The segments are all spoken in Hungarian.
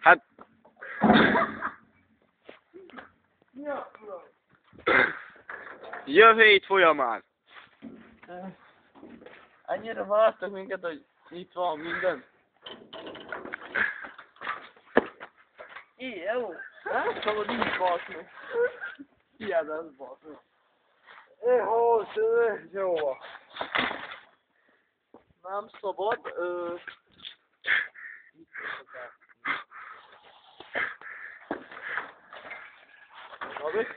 Hát... Jövő hét folyamán. Annyira vártak minket, hogy itt van minden. Jó. Nem szabad így baszni. Hiád az baszni. Jó. Nem szabad. Gabi?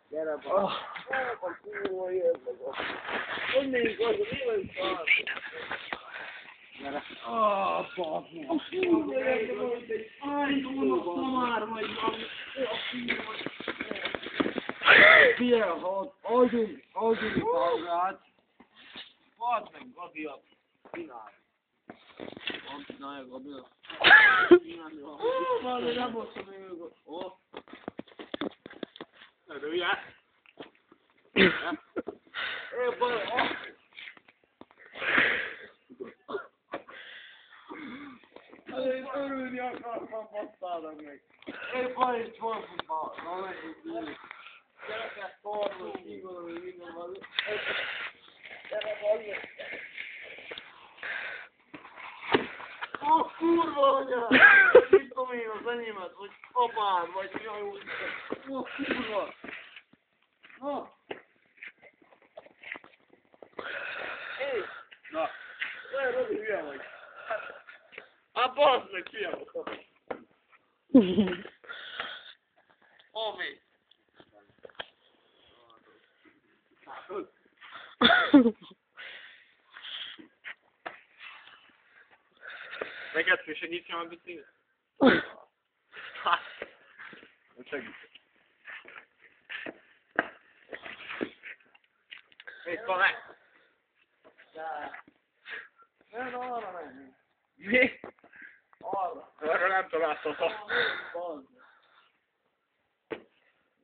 Gyere be. A kurva jöjjön. Hogy még az, mi vagy szar? Gyere. Baszni. A kurva jöjjön. Aj, túlva már vagy valami. Figyelj, ha adjunk magát. Bazd meg, Gabi-a. Csinálj. Nem csinálja, Gabi-a. Valami nem hoztam még őket. Ó. Örülje. Örülni akartam, basszálnak meg. Baj, csorfunk már. Gyerekek, tornul, kívülöm, hogy minden van. Gyere, bazd. A kurva anya! Mit tudom én az enyémet, vagy apád, vagy jaj úristen. A kurva! Na! Hé! Na. Olyan Robi hülye vagy. Hát bazd meg, hülye vagy. Ovi! Neked kell segítsen a biciklit? Hát. Segítek. Mit van meg? Nem, arra menjünk. Mi? Arra. Arra nem találtam. Bazd.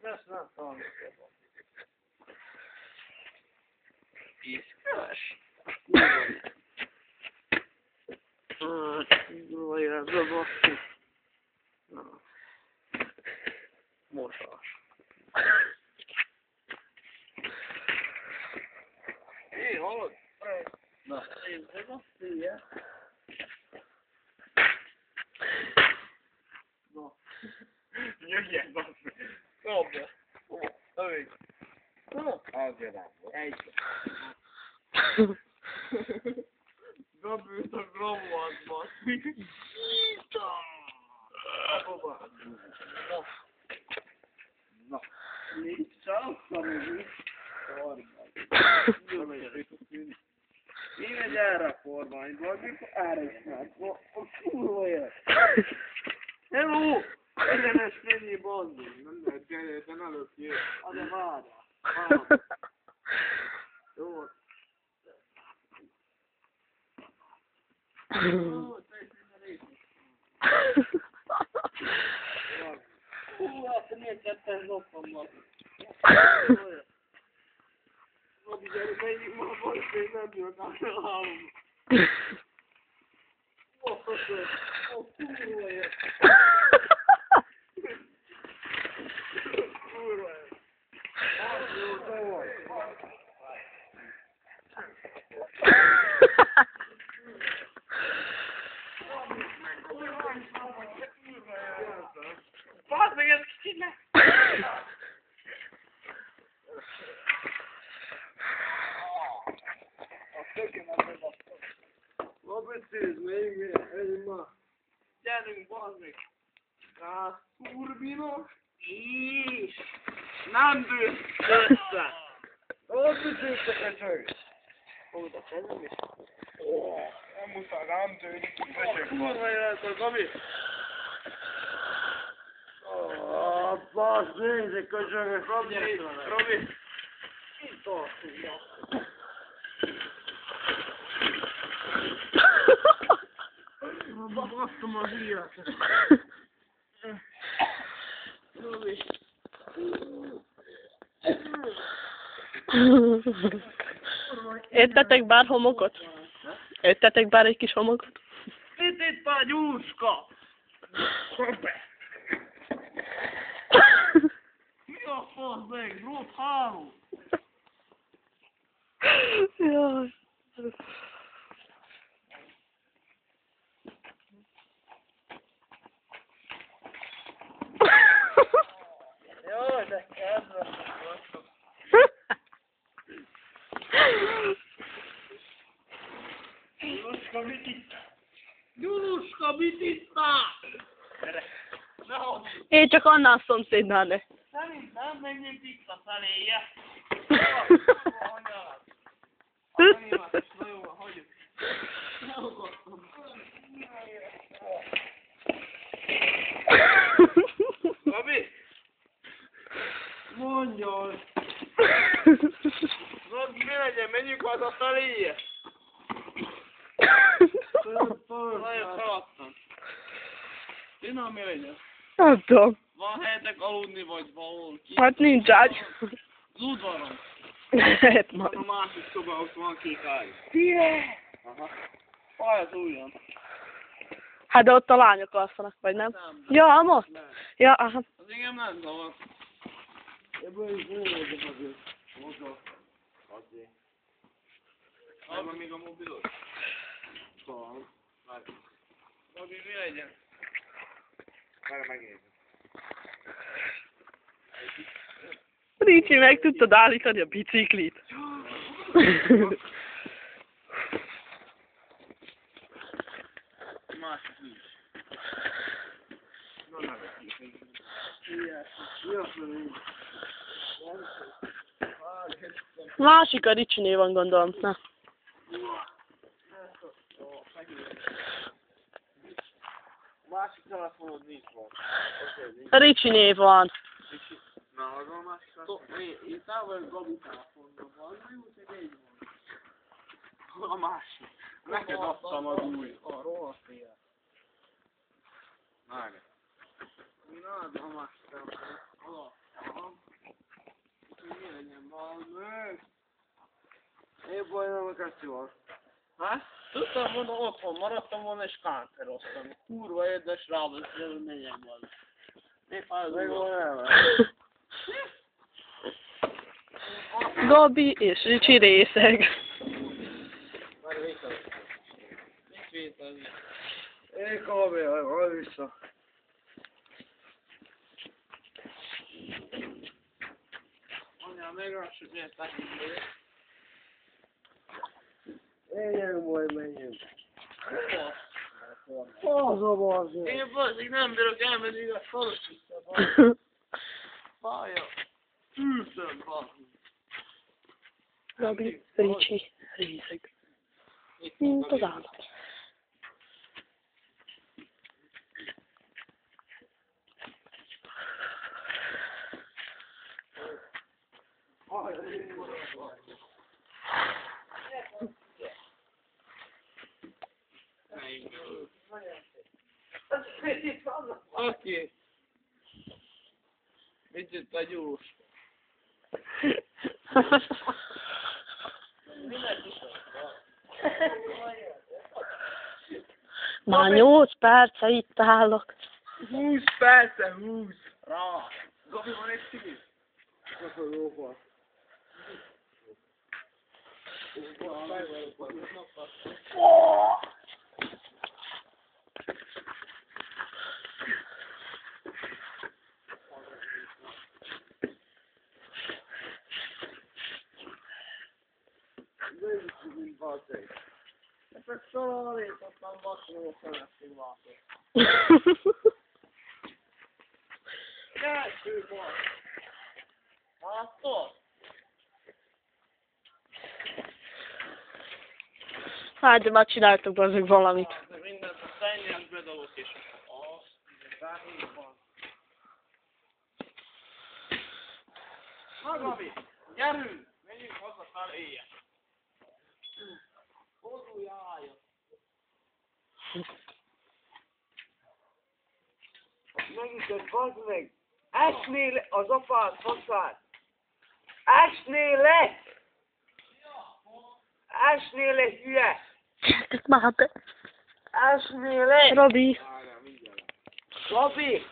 Ezt nem találom. Piszkás. Kurva életbe basszus. Na. Mosás. Hé, hallod? Na. Én ez a széje. Na. Jöjjön, basszus. Dobja. Övég. Na. Azért nem volt. Egy. Gabi, a grammat, basszik. Nyíta! Abba. Na. Na. Nyíta, szarul. Én megy erre a kormányba, amikor erre is már. A kurva jön. Hello! Egyenes fényi bandom. Nem lehet, gyere, de ne lök ki. Adja várja. Jó. Azt miért kettes lopom ma? Gabi, gyere, menjünk ma a bajszék, nem jön át a hálom. Ó, kurva jön. Kurva jön. Jó, szóval. Bazd meg, ez kicsit le! A tökémet megbasztom. Ma beszélsz még, ez ma. Gyerünk, bazd meg! Á, turbina? És nem dősz össze! Ott beszéltek a csőt. Fogod a kezem is? Nem muszáj, nem tődik, köcsög van. Kurva életed, Gabi! Basz, nézzük, köcsögök. Robi! Itt tartunk, ja. Basztom az életet. Robi! Értetek bár homokot? Értetek bár egy kis homokot? Mit itt a gyúska? Hoppá! Mi a fasz meg? Rossz háló? Jaj. Jaj, de kedves vagyok. Gyuluska, mit itt? Gyuluska, mit ittál? Gyere! Ne hagyjuk! Én csak annál szomszédnál ne. Nem menjünk vissza feléje. Na jó, hagyjuk. Ne akartam. Gabi! Mondjad! Gabi, mi legyen? Menjünk haza feléje? Nagyon szaladtam. Innen mi legyen? Nem tudom. Van helyetek aludni, vagy valahol ki? Hát nincs ágy. Az udvaron. Lehet majd. A másik szoba, ott van kék ágy. Tie! Aha. Fáj az ujjam. Hát de ott a lányok alszanak, vagy nem? Nem. Ja, most? Nem. Ja, aha. Az engem nem zavar. Ebből is búlózom azért. Mozdul. Azért. Van még a mobilod? Van. Várj. Gabi, mi legyen? Várj, megnézem. Ricsi, meg tudtad állítani a biciklit. Másik is. Na, nem egy Másik a Ricsinél van, gondolom. Na. másik telefonod nincs van. A Ricsinél van. Na, az a másik telefon. Én távol Gabi telefonban van. Jó, hogy egy van. A másik. Neked adtam az új. A rohadt élet. Várj. Mi nálad a másik telefon? Aha. Mi legyen valami? Én baj nem a kesztyűval. Hát? Tudtam volna otthon, maradtam volna és kánteroztam. Kurva érdes rábesz, hogy menjen volna. Épp az meg volna. Gabi és Ricsi részeg. Már vissza. Nincs vételni. Én Gabi, hajj vissza. Anyám, megrassuk, miért tekintőre. Menjünk, majd menjünk. Az a bazdmeg. Én bazdmeg nem bírok elmenni a falut vissza. Fája. Ülszöm, bazdmeg. Gabi, Ricsi, részeg. Mint az állat. Oké. Mit jött a gyús? Már 8 perce itt állok. 20 perce, 20. Rá. Gabi, van egy cigis? Akkor jó volt. Ezek szalálítottam basról szeretném látni. Kettő van. Látod? Hát, de már csináltok azok valamit. Mindent a szennyes bedalok és azt, ráhív van. Na Gabi, gyerünk! Menjünk haza fel éjjel. Hozzulj álljon! Megütött, bazd meg! Esnél le az apád, faszát! Esnél le! Esnél le, hülye! Gyertek már be! Ásnél le! Robi. Robi!